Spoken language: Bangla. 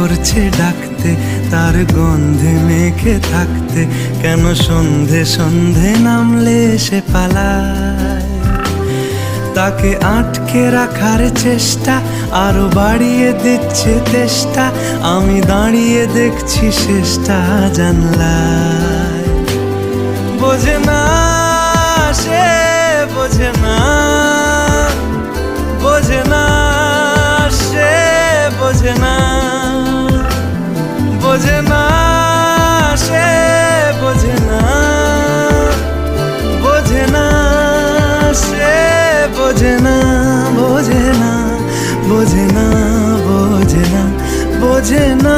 করছে ডাকতে, তার গন্ধে মেখে থাকতে, কেন সন্ধে সন্ধে নামলে সে পালায়। তাকে আটকে রাখার চেষ্টা আরো বাড়িয়ে দিচ্ছে তেষ্টা, আমি দাঁড়িয়ে দেখছি শেষটা জানলায়। বোঝে না সে, বোঝে না, বোঝে না সে, বোঝে না, বোঝে না সে, বোঝে না, বোঝে না সে, বোঝে না, বোঝে না, বোঝে না, বোঝে না, বোঝে